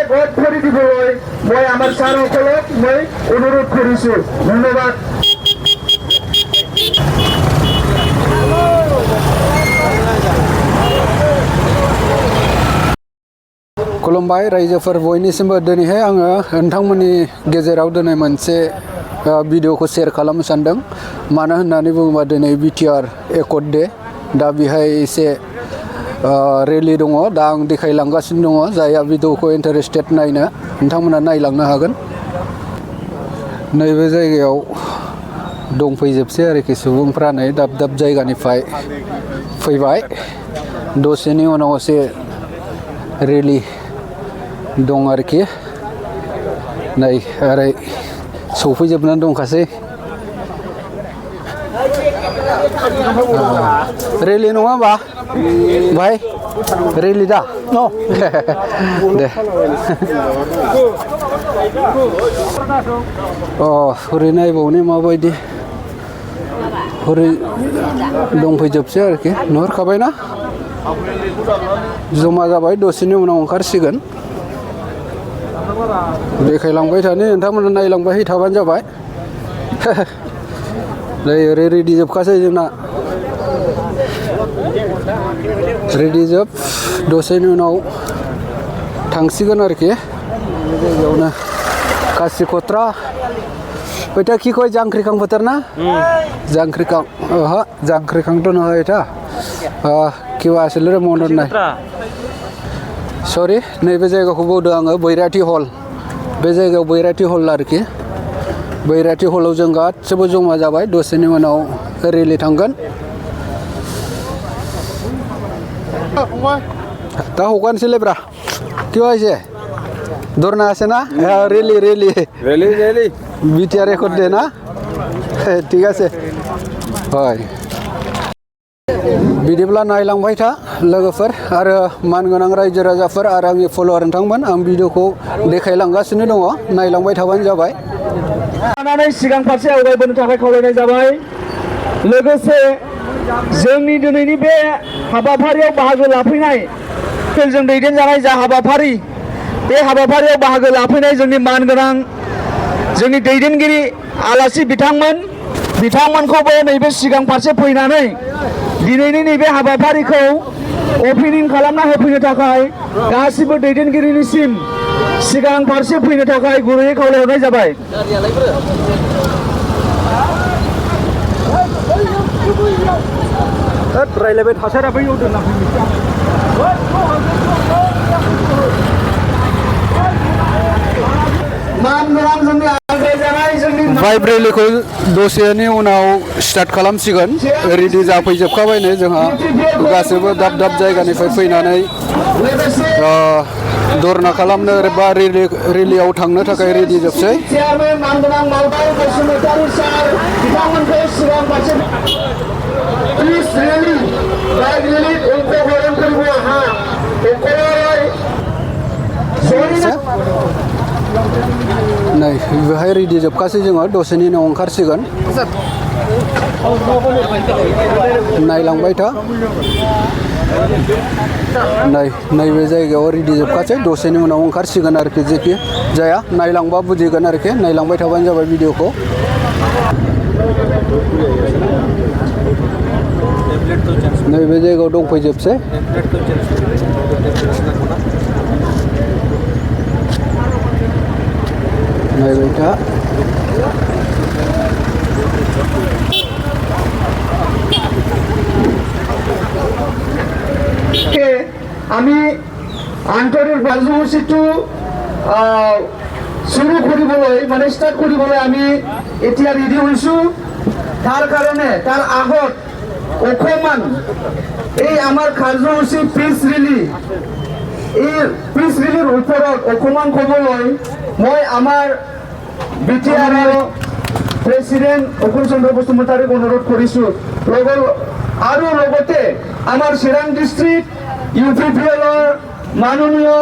Record কৰি দিবলৈ মই আমাৰ ছাৰসকলক মই অনুৰোধ কৰিছোঁ। ধন্যবাদ। खुलुमबाय रायजोफोर बयनिसिमबो दिनैहाय आङो नोंथांमोननि गेजेराव दिनै मोनसे भिडिअखौ शेयार खालामनो सानदों। मानो होननानै बुङोबा दिनै बिटिआर एकर्ड डे। दा बेहाय एसे रेलि दङ। दा आं देखायलांगासिनो दङ। जायहा भिडिअखौ इन्टारेस्टेड नायनो नोंथांमोना नायलांनो हागोन। नैबे जायगायाव दंफैजोबसै आरोखि सुबुंफ्रा नै दाब दाब जायगानिफ्राय फैबाय। दसेनि उनाव एसे रेलि दं आरोखि। नै ओरै सौफैजोबनानै दंखासै। रेलि नङा होमबा भाई? रेलि दा दे हरै नायबावनि माबायदि। हरै दंफैजोबसै आरोखि। नुहुरखाबायना जमा जाबाय। दसेनि उनाव ओंखारसिगोन। देखायलांबाय थानि नोंथांमोना नायलांबाय थाबानो जाबाय। नै ओरै रेडि जोबखासै जोंना। रेडि जोब। दसेनि उनाव थांसिगोन आरोखि। जायगायावनो कासिकत्रा बैटा कि कय जांख्रिखां बोथोर ना? जांख्रिखां ओहो जांख्रिखांथ' नङा एटा किबा आसले मनत नाय। सरि नैबे जायगाखौ बुंदों आङो बैराथि हल। बे जायगायाव बैराथि हल आरोखि। बैराथि हलाव जों गासिबो जमा जाबाय। दसेनि उनाव रेलि थांगोन। दा हगारनोसैलायब्रा किबा एसे दरना আছে ना? Rally rally rally rally BTR accord day ना? ঠিক আছে হয়। बिदिब्ला नायलांबाय था लोगोफोर आरो मानगोनां रायजो राजाफोर आरो आंनि फलोवार नोंथांमोन। आं भिडिअखौ देखायलांगासिनो दङ। नायलांबाय थाबानो जाबाय। लानानै सिगां फारसे आवगायबोनो थाखाय खावलायनाय जाबाय। लोगोसे जोंनि दिनैनि बे हाबाफारियाव बाहागो लाफैनाय जों दैदेनजानाय जा हाबाफारि, बे हाबाफारियाव बाहागो लाफैनाय जोंनि मानगोनां जोंनि दैदेनगिरि आलासि बिथांमोनखौबो नैबे सिगां फारसे फैनानै दिनैनि नैबे हाबाफारिखौ ओपनिं खालामना होफैनो थाखाय गासिबो दैदेनगिरिनिसिम सिगां फारसे फैनो थाखाय गुरैयै खावलायहरनाय जाबाय। रायलायबाय थासारा बै दोनना भाइब रेलिखौ दसेनि उनाव स्टार्ट खालामसिगोन। रेडि जाफैजोबखाबाय नै जोंहा गासैबो दाब दाब जायगानिफ्राय फैनानै धरना खालामनो बा रेलियाव थांनो थाखाय रेडि जोबसै। नै बेहाय रेडि जोबखासै जोङो। दसेनि उनाव ओंखारसिगोन। नायलांबाय था। नैबे जायगायाव रेडि जोबखासै। दसेनि उनाव ओंखारसिगोन आरोखि। जेखि जाया नायलांबा बुजिगोन आरोखि। नायलांबाय थाबानो जाबाय भिडिअखौ। नैबे जायगायाव दंफैजोबसै। नायबाय था। আমি আন্তৰিক কাৰ্যসূচীটো শুৰু কৰিবলৈ মানে স্টাৰ্ট কৰিবলৈ আমি এতিয়া ৰেডি হৈছোঁ। তাৰ কাৰণে তাৰ আগত অকণমান এই আমাৰ কাৰ্যসূচী পিচ ৰেলি, এই পিচ ৰেলিৰ ওপৰত অকণমান ক'বলৈ মই আমাৰ বিটিআৰৰ প্ৰেসিডেন্ট অকুল চন্দ্ৰ বসুমতাৰীক অনুৰোধ কৰিছোঁ। আৰু লগতে আমাৰ চিৰাং ডিস্ট্ৰিক্ট ইউপিপিএলৰ মাননীয়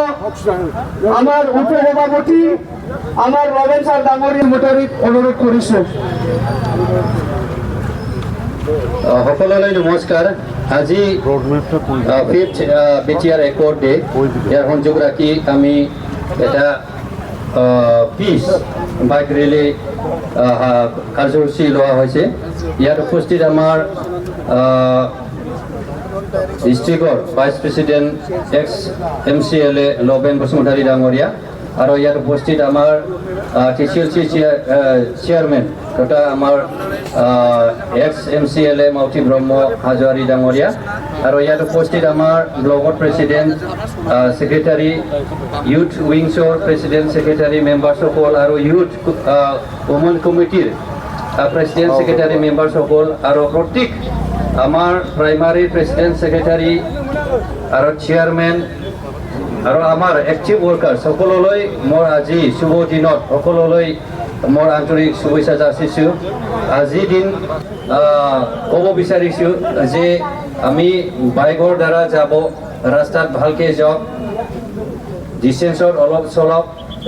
আমাৰ উপসভাপতি আমাৰ ৰবেন ছাৰ ডাঙৰীয়া মতাৰীক অনুৰোধ কৰিছোঁ। সকলোলৈ নমস্কাৰ। আজি 5th বিটিআৰ একৰ্ড ডে। ইয়াৰ সংযোগ ৰাখি আমি এটা পিচ বাইক ৰেলী কাৰ্যসূচী লোৱা হৈছে। ইয়াত উপস্থিত আমাৰ ডিষ্ট্ৰিক্টৰ vice president ex MCLA Laben Basumatary ডাঙৰীয়া আৰু ইয়াত উপস্থিত আমাৰ TCLC চেয়াৰমেন তথা আমাৰ এক্স MCLA মাউতি ব্ৰহ্ম হাজোৱাৰী ডাঙৰীয়া আৰু ইয়াত উপস্থিত আমাৰ ব্লকৰ প্ৰেচিডেণ্ট ছেক্ৰেটাৰী ইউথ উইংছৰ প্ৰেচিডেণ্ট ছেক্ৰেটাৰী মেম্বাৰসকল আৰু ইউথ ওমেন কমিটিৰ প্ৰেচিডেণ্ট ছেক্ৰেটাৰী মেম্বাৰসকল আৰু প্ৰত্যেক আমাৰ প্ৰাইমাৰী প্ৰেচিডেণ্ট ছেক্ৰেটাৰী আৰু চেয়াৰমেন আৰু আমাৰ এক্টিভ ৱৰ্কাৰ সকলোলৈ মোৰ আজি শুভ দিনত সকলোলৈ মোৰ আন্তৰিক শুভেচ্ছা যাচিছোঁ। আজি দিন ক'ব বিচাৰিছোঁ যে আমি বাইকৰ দ্বাৰা যাব, ৰাস্তাত ভালকৈ যাওক, ডিষ্টেঞ্চত অলপ চলক,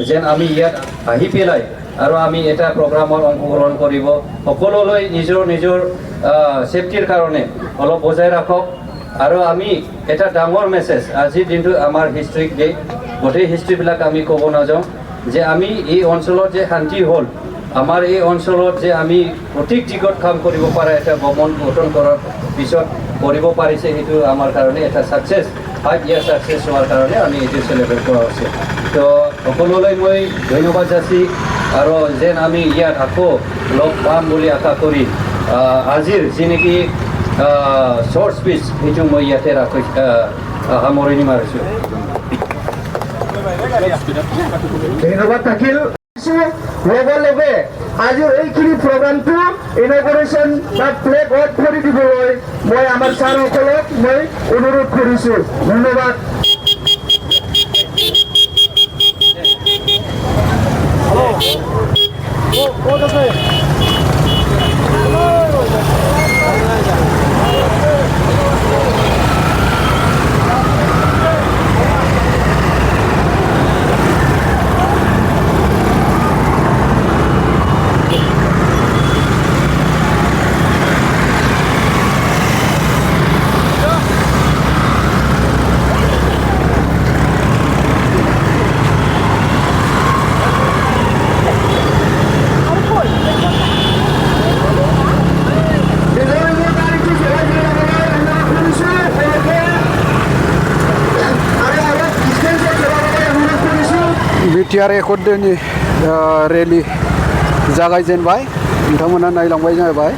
যেন আমি ইয়াত আহি পেলাই আৰু আমি এটা প্ৰগ্ৰামত অংশগ্ৰহণ কৰিব। সকলোলৈ নিজৰ নিজৰ ছেফটিৰ কাৰণে অলপ বজাই ৰাখক। আৰু আমি এটা ডাঙৰ মেছেজ আজিৰ দিনটো আমাৰ হিষ্ট্ৰিক ডে, গোটেই হিষ্ট্ৰীবিলাক আমি ক'ব নাযাওঁ যে আমি এই অঞ্চলত যে শান্তি হ'ল, আমাৰ এই অঞ্চলত যে আমি প্ৰত্যেক দিশত কাম কৰিব পৰা এটা গমন গঠন কৰাৰ পিছত কৰিব পাৰিছে, সেইটো আমাৰ কাৰণে এটা ছাকচেছ, 5 year ছাকচেছ হোৱাৰ কাৰণে আমি এইটো চেলিব্ৰেট কৰা হৈছে। তো সকলোলৈ মই ধন্যবাদ যাচি আৰু যেন আমি ইয়াত আকৌ লগ পাম বুলি আশা কৰি আজিৰ যি নেকি শ্বৰ্ট স্পীচ সেইটো মই ইয়াতে সামৰণি মাৰিছোঁ। ধন্যবাদ থাকিল। লগে লগে আজিৰ এইখিনি প্ৰগ্ৰামটো ইনগৰেশ্যন বা ফ্লেগ অফ কৰি দিবলৈ মই আমাৰ ছাৰসকলক মই অনুৰোধ কৰিছোঁ। ধন্যবাদ। BTR एकर्ड डेनि रेलि जागायजेनबाय, नोंथांमोना नायलांबाय जाबाय।